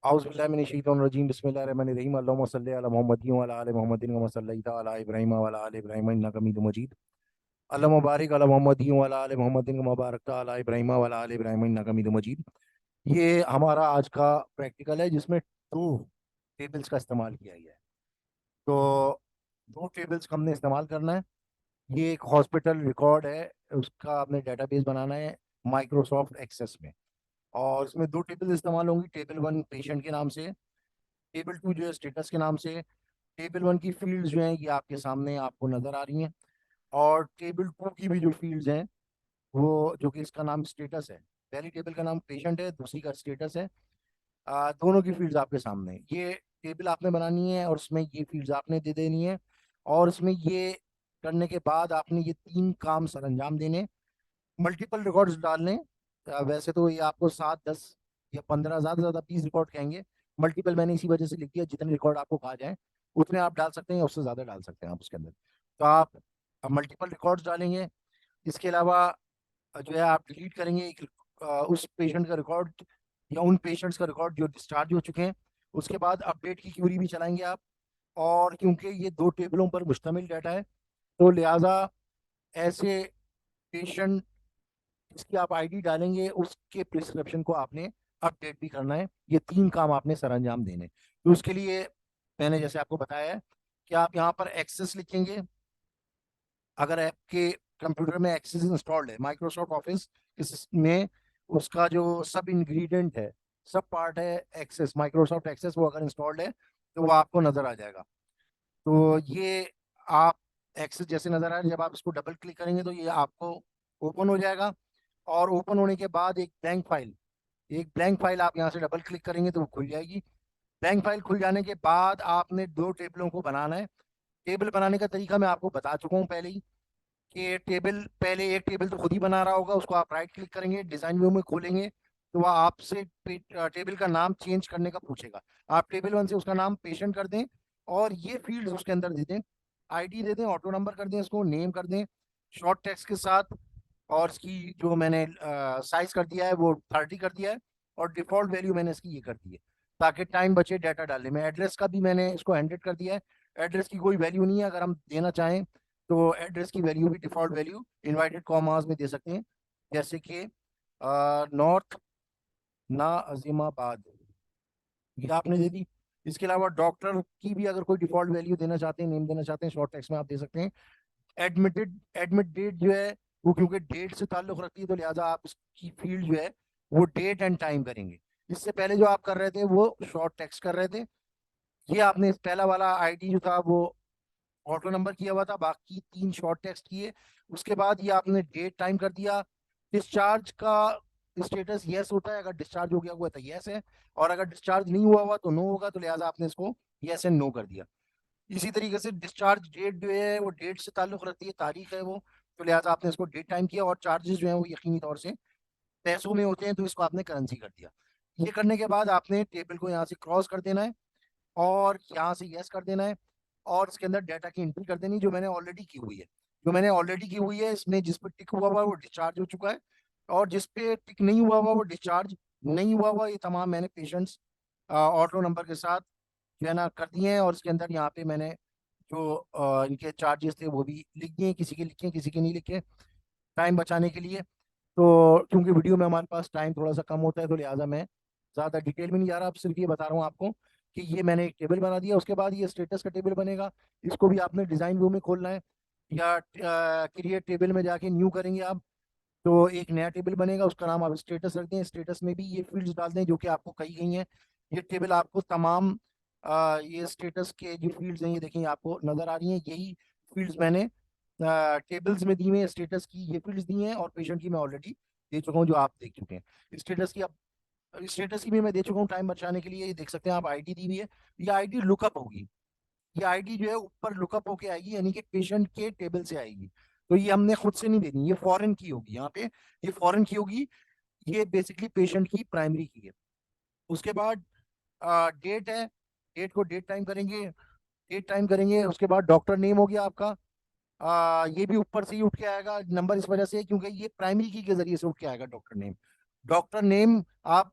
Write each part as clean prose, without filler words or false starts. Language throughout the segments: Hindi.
औज़ुबिल्लाहिमिनश्शैतानिर्रजीम बिस्मिल्लाहिर्रहमानिर्रहीम अल्लाहुम्मा सल्लि अला मुहम्मदिन व अला आलि मुहम्मदिन कमा सल्लैता अला इब्राहीम व अला आलि इब्राहीम इन्नका हमीदुम मजीद। अल्लाहुम्मा बारिक अला मुहम्मदिन व अला आलि मुहम्मदिन कमा बारकता अला इब्राहीम व अला आलि इब्राहीम इन्नका हमीदुम मजीद। ये हमारा आज का प्रैक्टिकल है जिसमें दो टेबल्स का इस्तेमाल किया गया है। तो दो टेबल्स का हमने इस्तेमाल करना है। ये एक हॉस्पिटल रिकॉर्ड है, उसका आपने डेटाबेस बनाना है माइक्रोसॉफ्ट एक्सेस में। और इसमें दो टेबल इस्तेमाल होंगी, टेबल वन पेशेंट के नाम से, टेबल टू जो है स्टेटस के नाम से। टेबल वन की फील्ड्स जो हैं ये आपके सामने आपको नजर आ रही हैं, और टेबल टू की भी जो फील्ड्स हैं वो, जो कि इसका नाम स्टेटस है, पहली टेबल का नाम पेशेंट है, दूसरी का स्टेटस है। दोनों की फील्ड्स आपके सामने हैं। ये टेबल आपने बनानी है और उसमें ये फील्ड्स आपने दे देनी है। और इसमें ये करने के बाद आपने ये तीन काम सर अंजाम देने, मल्टीपल रिकॉर्ड्स डालने। वैसे तो ये आपको 7, 10 या 15, ज़्यादा से ज़्यादा 20 रिकॉर्ड कहेंगे। मल्टीपल मैंने इसी वजह से लिख दिया, जितने रिकॉर्ड आपको कहा जाए उतने आप डाल सकते हैं, उससे ज़्यादा डाल सकते हैं आप उसके अंदर। तो आप मल्टीपल रिकॉर्ड्स डालेंगे। इसके अलावा जो है आप डिलीट करेंगे उस पेशेंट का रिकॉर्ड या उन पेशेंट्स का रिकॉर्ड जो डिस्चार्ज हो चुके हैं। उसके बाद अपडेट की क्यूरी भी चलाएंगे आप। और क्योंकि ये दो टेबलों पर मुश्तमिल डाटा है, तो लिहाजा ऐसे पेशेंट जिसकी आप आईडी डालेंगे उसके प्रिस्क्रिप्शन को आपने अपडेट भी करना है। ये तीन काम आपने सरंजाम देने। तो उसके लिए मैंने जैसे आपको बताया है कि आप यहाँ पर एक्सेस लिखेंगे। अगर आपके कंप्यूटर में एक्सेस इंस्टॉल्ड है, माइक्रोसॉफ्ट ऑफिस इसमें उसका जो सब इंग्रेडिएंट है, सब पार्ट है एक्सेस, माइक्रोसॉफ्ट एक्सेस, वो अगर इंस्टॉल्ड है तो वो आपको नजर आ जाएगा। तो ये आप एक्सेस जैसे नजर आए, जब आप इसको डबल क्लिक करेंगे तो ये आपको ओपन हो जाएगा। और ओपन होने के बाद एक ब्लैंक फाइल आप यहाँ से डबल क्लिक करेंगे तो वो खुल जाएगी। ब्लैंक फाइल खुल जाने के बाद आपने दो टेबलों को बनाना है। टेबल बनाने का तरीका मैं आपको बता चुका हूँ पहले ही, कि टेबल पहले एक टेबल तो खुद ही बना रहा होगा, उसको आप राइट क्लिक करेंगे, डिजाइन व्यू में खोलेंगे तो वह आपसे टेबल का नाम चेंज करने का पूछेगा। आप टेबल वन से उसका नाम पेशेंट कर दें और ये फील्ड्स उसके अंदर दे दें, आईडी दे दें, ऑटो नंबर कर दें, इसको नेम कर दें शॉर्ट टेक्स्ट के साथ। और इसकी जो मैंने साइज कर दिया है वो 30 कर दिया है, और डिफॉल्ट वैल्यू मैंने इसकी ये कर दी है ताकि टाइम बचे डाटा डालने में। एड्रेस का भी मैंने इसको 100 कर दिया है। एड्रेस की कोई वैल्यू नहीं है, अगर हम देना चाहें तो एड्रेस की वैल्यू भी डिफॉल्ट वैल्यू इनवाइटेड कॉमास में दे सकते हैं, जैसे कि नॉर्थ ना अजीमाबाद, ये आपने दे दी। इसके अलावा डॉक्टर की भी अगर कोई डिफॉल्ट वैल्यू देना चाहते हैं, नेम देना चाहते हैं, शॉर्ट टेक्स्ट में आप दे सकते हैं। एडमिट डेट जो है वो क्योंकि डेट से ताल्लुक रखती है, तो लिहाजा आप इसकी फील्ड जो है वो डेट एंड टाइम करेंगे। इससे पहले जो आप कर रहे थे वो शॉर्ट टेक्स्ट कर रहे थे। ये आपने पहला वाला आईडी जो था वो ऑटो नंबर किया हुआ था, बाकी तीन शॉर्ट टेक्स्ट किए। उसके बाद ये आपने डेट टाइम कर दिया। डिस्चार्ज का स्टेटस यस होता है, अगर डिस्चार्ज हो गया हुआ तो यस है, और अगर डिस्चार्ज नहीं हुआ हुआ तो नो होगा, तो लिहाजा आपने इसको यस एंड नो कर दिया। इसी तरीके से डिस्चार्ज डेट जो है वो डेट से ताल्लुक रखती है, तारीख है वो, तो लिहाजा आपने इसको डेट टाइम किया। और चार्जेस जो है वो यकीनी तौर से पैसों में होते हैं, तो इसको आपने करेंसी कर दिया। ये करने के बाद आपने टेबल को यहाँ से क्रॉस कर देना है और यहाँ से यस कर देना है, और इसके अंदर डाटा की एंट्री कर देनी जो मैंने ऑलरेडी की हुई है। जो मैंने ऑलरेडी की हुई है इसमें जिस पर टिक हुआ हुआ है वो डिस्चार्ज हो चुका है, और जिस पे टिक नहीं हुआ हुआ वो डिस्चार्ज नहीं हुआ हुआ। ये तमाम मैंने पेशेंट्स ऑटो नंबर के साथ जो है ना कर दिए हैं, और इसके अंदर यहाँ पे मैंने जो इनके चार्जेस थे वो भी लिख दिए, किसी के लिखे किसी के नहीं लिखे, टाइम बचाने के लिए। तो क्योंकि वीडियो में हमारे पास टाइम थोड़ा सा कम होता है, तो लिहाजा मैं ज़्यादा डिटेल में नहीं जा रहा, अब सिर्फ ये बता रहा हूँ आपको कि ये मैंने एक टेबल बना दिया। उसके बाद ये स्टेटस का टेबल बनेगा, इसको भी आपने डिज़ाइन व्यू में खोलना है, या क्रिएट टेबल में जाके न्यू करेंगे आप, तो एक नया टेबल बनेगा, उसका नाम आप स्टेटस रख दें। स्टेटस में भी ये फील्ड्स डाल दें जो कि आपको कही गई हैं। ये टेबल आपको तमाम ये स्टेटस के जो फील्ड्स हैं ये देखें आपको नज़र आ रही हैं, यही फील्ड्स मैंने टेबल्स में दी हुई हैं। स्टेटस की ये फील्ड्स दी हैं, और पेशेंट की मैं ऑलरेडी दे चुका हूँ जो आप देख चुके हैं। स्टेटस की भी मैं दे चुका हूँ टाइम बचाने के लिए। ये देख सकते हैं आप, आईडी दी हुई है, ये आईडी लुकअप होगी। ये आईडी जो है ऊपर लुकअप होके आएगी, यानी कि पेशेंट के टेबल से आएगी। तो ये हमने खुद से नहीं देनी, ये फॉरेन की होगी यहाँ पे, ये फॉरेन की होगी। ये बेसिकली पेशेंट की प्राइमरी की है। उसके बाद डेट है, डेट को डेट टाइम करेंगे। उसके बाद डॉक्टर नेम हो गया आपका। ये भी ऊपर से ही उठ के आएगा, नंबर इस वजह से क्योंकि ये प्राइमरी की के जरिए से उठ के आएगा डॉक्टर नेम। डॉक्टर नेम आप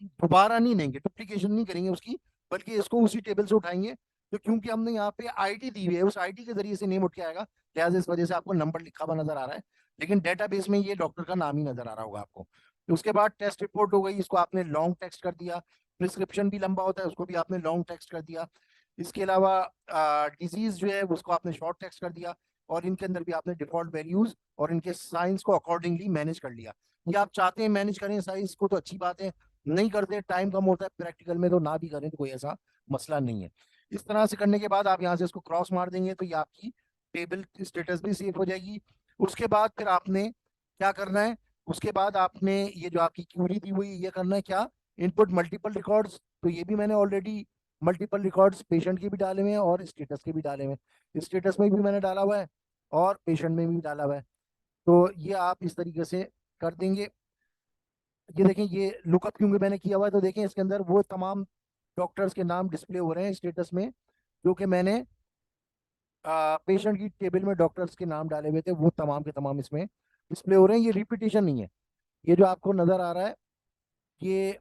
दोबारा नहीं देंगे, डुप्लीकेशन नहीं करेंगे उसकी, बल्कि इसको उसी टेबल से उठाएंगे। तो क्योंकि हमने यहाँ पे आईडी दी हुई है, उस आईडी के जरिए से नेम उठ के आएगा, लिहाजा इस वजह से आपको नंबर लिखा हुआ नजर आ रहा है, लेकिन डेटाबेस में ये डॉक्टर का नाम ही नजर आ रहा होगा आपको। तो उसके बाद टेस्ट रिपोर्ट हो गई, इसको आपने लॉन्ग टेक्स्ट कर दिया। प्रिस्क्रिप्शन भी लंबा होता है, उसको भी आपने लॉन्ग टेक्स्ट कर दिया। इसके अलावा डिजीज जो है उसको आपने शॉर्ट टेक्स्ट कर दिया, और इनके अंदर भी आपने डिफॉल्ट वैल्यूज और इनके साइंस को अकॉर्डिंगली मैनेज कर लिया। ये आप चाहते हैं मैनेज करें साइज को तो अच्छी बात है, नहीं करते, टाइम कम होता है प्रैक्टिकल में, तो ना भी करें तो कोई ऐसा मसला नहीं है। इस तरह से करने के बाद आप यहाँ से इसको क्रॉस मार देंगे तो ये आपकी टेबल स्टेटस भी सेव हो जाएगी। उसके बाद फिर आपने क्या करना है, उसके बाद आपने ये जो आपकी क्यूरी थी हुई ये करना है क्या, इनपुट मल्टीपल रिकॉर्ड्स। तो ये भी मैंने ऑलरेडी मल्टीपल रिकॉर्ड्स पेशेंट के भी डाले हुए हैं और स्टेटस के भी डाले हुए हैं, स्टेटस में भी मैंने डाला हुआ है और पेशेंट में भी डाला हुआ है। तो ये आप इस तरीके से कर देंगे। ये देखें, ये लुकअप क्योंकि मैंने किया हुआ है, तो देखें इसके अंदर वो तमाम डॉक्टर्स के नाम डिस्प्ले हो रहे हैं स्टेटस में, जो कि मैंने पेशेंट की टेबल में डॉक्टर्स के नाम डाले हुए थे, वो तमाम के तमाम इसमें डिस्प्ले हो रहे हैं। ये रिपीटिशन नहीं है, ये जो आपको नजर आ रहा है, ये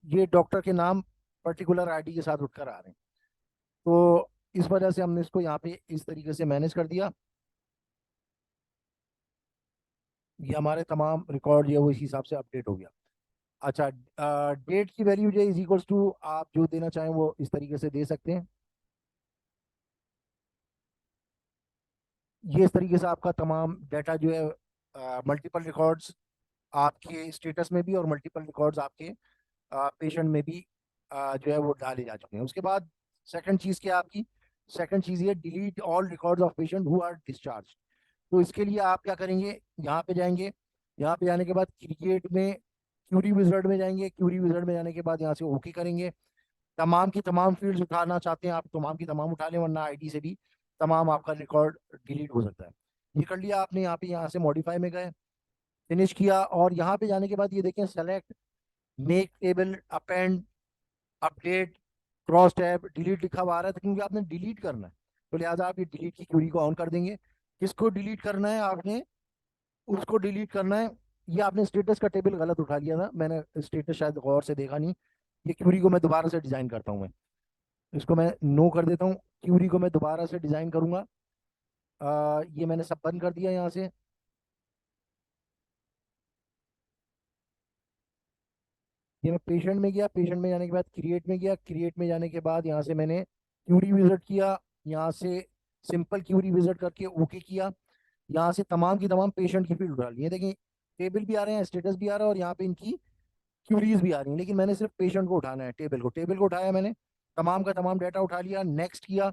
ये डॉक्टर के नाम पर्टिकुलर आईडी के साथ उठकर आ रहे हैं। तो इस वजह से हमने इसको यहाँ पे इस तरीके से मैनेज कर दिया। ये हमारे तमाम रिकॉर्ड ये वो इस हिसाब से अपडेट हो गया। अच्छा, डेट की वैल्यू जो इज इक्वल्स टू, आप जो देना चाहें वो इस तरीके से दे सकते हैं। ये इस तरीके से आपका तमाम डाटा जो है, मल्टीपल रिकॉर्ड्स आपके स्टेटस में भी और मल्टीपल रिकॉर्ड्स आपके पेशेंट में भी जो है वो डाले जा चुके हैं। उसके बाद सेकंड चीज़ क्या है आपकी, सेकंड चीज़ ये delete all records of patient who are discharge. तो इसके लिए आप क्या करेंगे, यहाँ पे जाएंगे, यहाँ पे जाने के बाद क्रिएट में क्यूरी विजर्ड में जाएंगे, क्यूरी विजर्ड में जाने के बाद यहाँ से ओके करेंगे। तमाम की तमाम फील्ड्स उठाना चाहते हैं आप, तमाम की तमाम उठा लें, वरना आईडी से भी तमाम आपका रिकॉर्ड डिलीट हो सकता है। ये कर लिया आपने, यहाँ पे यहाँ से मॉडिफाई में गए, फिनिश किया, और यहाँ पे जाने के बाद ये देखें select, make table, append, update, cross tab, delete लिखा हुआ आ रहा है, तो क्योंकि आपने डिलीट करना है तो लिहाजा आप ये डिलीट की क्यूरी को ऑन कर देंगे। किसको डिलीट करना है आपने, उसको डिलीट करना है। ये आपने स्टेटस का टेबल गलत उठा लिया था, मैंने स्टेटस शायद गौर से देखा नहीं। ये क्यूरी को मैं दोबारा से डिजाइन करता हूँ मैं, इसको मैं नो कर देता हूँ, क्यूरी को मैं दोबारा से डिजाइन करूंगा। ये मैंने सब बंद कर दिया यहाँ से। ये मैं पेशेंट में गया, पेशेंट में जाने के बाद क्रिएट में गया, क्रिएट में जाने के बाद यहाँ से मैंने क्यूरी विजिट किया, यहाँ से सिंपल क्यूरी विजिट करके ओके किया। यहाँ से तमाम की तमाम पेशेंट की फील्ड उठा ली है, देखिए टेबल भी आ रहे हैं, स्टेटस भी आ रहा है, और यहाँ पे इनकी क्यूरीज भी आ रही हैं, लेकिन मैंने सिर्फ पेशेंट को उठाना है, टेबल को उठाया मैंने, तमाम का तमाम डाटा उठा लिया, नेक्स्ट किया।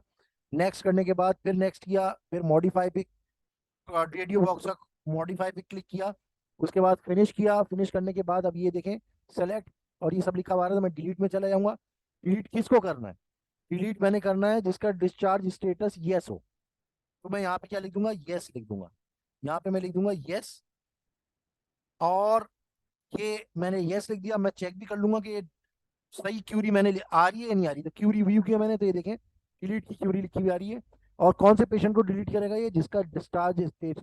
नेक्स्ट करने के बाद फिर नेक्स्ट किया, फिर मॉडिफाई पे, रेडियो बॉक्स का मॉडिफाई पे क्लिक किया। उसके बाद फिनिश किया, फिनिश करने के बाद अब ये देखें सेलेक्ट, और ये सब लिखा हुआ है, तो मैं डिलीट में चला जाऊंगा। डिलीट किसको करना है, डिलीट मैंने करना है जिसका डिस्चार्ज स्टेटस येस हो। तो मैं यहाँ पे क्या लिख दूंगा, येस लिख दूंगा, यहाँ पे मैं लिख दूंगा येस। और ये मैंने येस लिख दिया, मैं चेक भी कर लूंगा कि ये सही क्यूरी मैंने आ रही है या नहीं आ रही। तो क्यूरी व्यू किया मैंने, तो ये देखें डिलीट की क्यूरी लिखी हुई आ रही है। और कौन से पेशेंट को डिलीट करेगा, ये जिसका डिस्चार्ज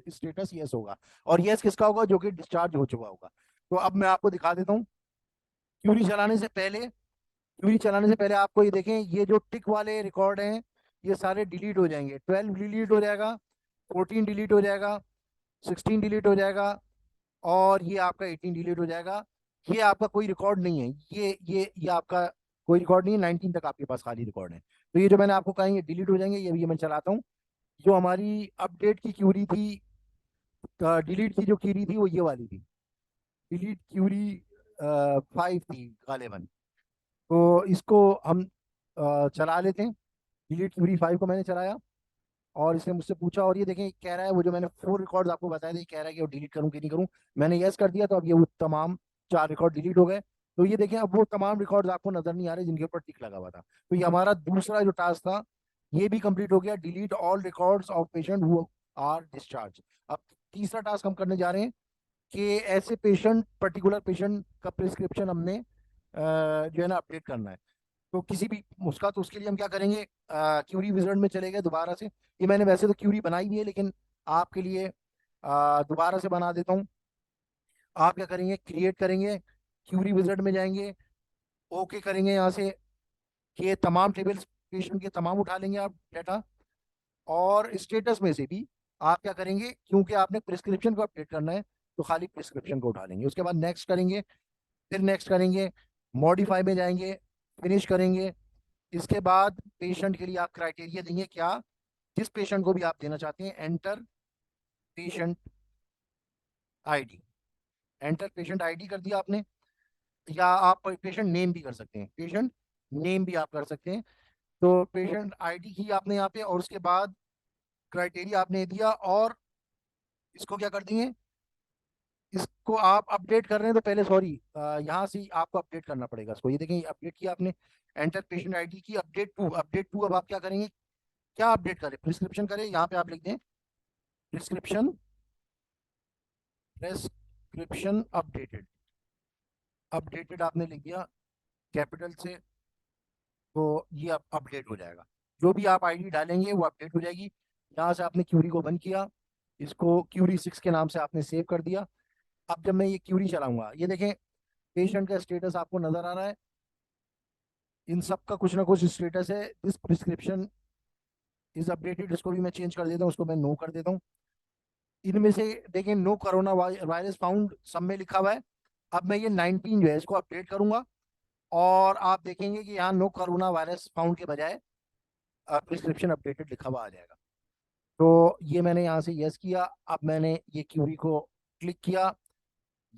स्टेटस यस होगा, और यस किसका होगा, जो कि डिस्चार्ज हो चुका होगा। तो अब मैं आपको दिखा देता हूँ। क्यूरी चलाने से पहले आपको ये देखें, ये जो टिक वाले रिकॉर्ड हैं ये सारे डिलीट हो जाएंगे। 12 डिलीट हो जाएगा, 14 डिलीट हो जाएगा, 16 डिलीट हो जाएगा, और ये आपका 18 डिलीट हो जाएगा। ये आपका कोई रिकॉर्ड नहीं है, ये आपका कोई रिकॉर्ड नहीं है, 19 तक आपके पास खाली रिकॉर्ड है। तो ये जो मैंने आपको कहा ये डिलीट हो जाएंगे, ये भी मैं चलाता हूँ। जो हमारी अपडेट की क्यूरी थी, डिलीट की जो क्यूरी थी वो ये वाली थी, डिलीट क्यूरी 5 थी गालिबन। तो इसको हम चला लेते हैं। डिलीट क्यूरी 5 को मैंने चलाया, और इसने मुझसे पूछा, और ये देखें कह रहा है, वो जो मैंने 4 रिकॉर्ड आपको बताए थे, कह रहा है कि वो डिलीट करूँ कि नहीं करूँ। मैंने यस कर दिया, तो अब ये वो तमाम 4 रिकॉर्ड डिलीट हो गए। तो ये देखें अब वो तमाम रिकॉर्ड आपको नजर नहीं आ रहे जिनके ऊपर टिक लगा हुआ था। तो ये हमारा दूसरा जो टास्क था ये भी कंप्लीट हो गया, delete all records of patient who are discharge. अब तीसरा टास्क हम करने जा रहे हैं कि ऐसे पेशेंट, पर्टिकुलर पेशेंट का प्रिस्क्रिप्शन हमने जो है ना अपडेट करना है। तो किसी भी उसका, तो उसके लिए हम क्या करेंगे, क्यूरी विजार्ड में चले गए दोबारा से। ये मैंने वैसे तो क्यूरी बनाई हुई है, लेकिन आपके लिए दोबारा से बना देता हूँ। आप क्या करेंगे, क्रिएट करेंगे, क्यूरी विजिट में जाएंगे, ओके करेंगे यहाँ से कि ये तमाम टेबल्स पेशेंट के तमाम उठा लेंगे आप डाटा। और स्टेटस में से भी आप क्या करेंगे, क्योंकि आपने प्रिस्क्रिप्शन को अपडेट करना है तो खाली प्रिस्क्रिप्शन को उठा लेंगे। उसके बाद नेक्स्ट करेंगे, फिर नेक्स्ट करेंगे, मॉडिफाई में जाएंगे, फिनिश करेंगे। इसके बाद पेशेंट के लिए आप क्राइटेरिया देंगे क्या, जिस पेशेंट को भी आप देना चाहते हैं, enter patient ID. Enter patient ID कर दिया आपने, या आप पेशेंट नेम भी कर सकते हैं, पेशेंट नेम भी आप कर सकते हैं। तो पेशेंट आईडी की आपने यहाँ पे, और उसके बाद क्राइटेरिया आपने दिया, और इसको क्या कर दिए, इसको आप अपडेट कर रहे हैं तो पहले सॉरी यहाँ से ही आपको अपडेट करना पड़ेगा इसको। ये देखें, अपडेट किया आपने, एंटर पेशेंट आईडी की, अपडेट टू, अपडेट टू। अब आप क्या करेंगे, क्या अपडेट करें, प्रिस्क्रिप्शन करें, यहाँ पे आप लिख दें प्रिस्क्रिप्शन, प्रेस्क्रिप्शन अपडेटेड। अपडेटेड आपने लिख दिया कैपिटल से, तो ये अब अपडेट हो जाएगा। जो भी आप आईडी डालेंगे वो अपडेट हो जाएगी। यहाँ से आपने क्यूरी को बंद किया, इसको क्यूरी 6 के नाम से आपने सेव कर दिया। अब जब मैं ये क्यूरी चलाऊंगा, ये देखें पेशेंट का स्टेटस आपको नजर आ रहा है, इन सब का कुछ ना कुछ स्टेटस है। दिस प्रिस्क्रिप्शन इज अपडेटेड, इसको भी मैं चेंज कर देता हूँ, उसको मैं नो कर देता हूँ। इनमें से देखें नो कोरोना वायरस फाउंड सब में लिखा हुआ है। अब मैं ये 19 जो है इसको अपडेट करूंगा, और आप देखेंगे कि यहाँ नो कोरोना वायरस फाउंड के बजाय प्रिस्क्रिप्शन अपडेटेड लिखा हुआ आ जाएगा। तो ये मैंने यहाँ से यस किया। अब मैंने ये क्यूरी को क्लिक किया,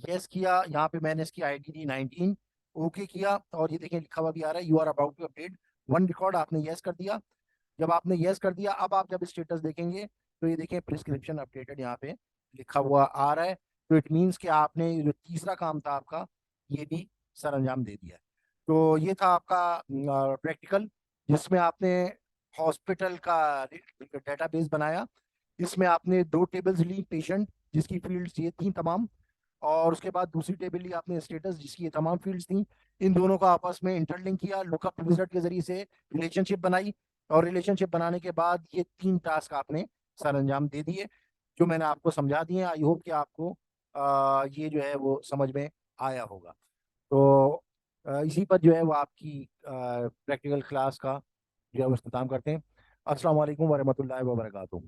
यस किया, यहाँ पे मैंने इसकी आईडी दी 19, ओके किया, और ये देखें लिखा हुआ भी आ रहा है you are about to update one record, आपने यस कर दिया। जब आपने यस कर दिया, अब आप जब स्टेटस देखेंगे तो ये देखें प्रिस्क्रिप्शन अपडेटेड यहाँ पे लिखा हुआ आ रहा है। तो इट मीन्स कि आपने जो तीसरा काम था आपका, ये भी सर अंजाम दे दिया है। तो ये था आपका प्रैक्टिकल, जिसमें आपने हॉस्पिटल का डेटाबेस बनाया। इसमें आपने दो टेबल्स ली, पेशेंट जिसकी फील्ड्स ये थी तमाम, और उसके बाद दूसरी टेबल ली आपने स्टेटस जिसकी ये तमाम फील्ड्स थी। इन दोनों का आपस में इंटरलिंक किया, लुकअप विजट के जरिए से रिलेशनशिप बनाई, और रिलेशनशिप बनाने के बाद ये 3 टास्क आपने सर अंजाम दे दिए, जो मैंने आपको समझा दिए। आई होप कि आपको ये जो है वो समझ में आया होगा। तो इसी पर जो है वो आपकी प्रैक्टिकल क्लास का जो है वो इख्तिताम करते हैं। अस्सलाम वालेकुम वरहमतुल्लाहि वबरकातुहू।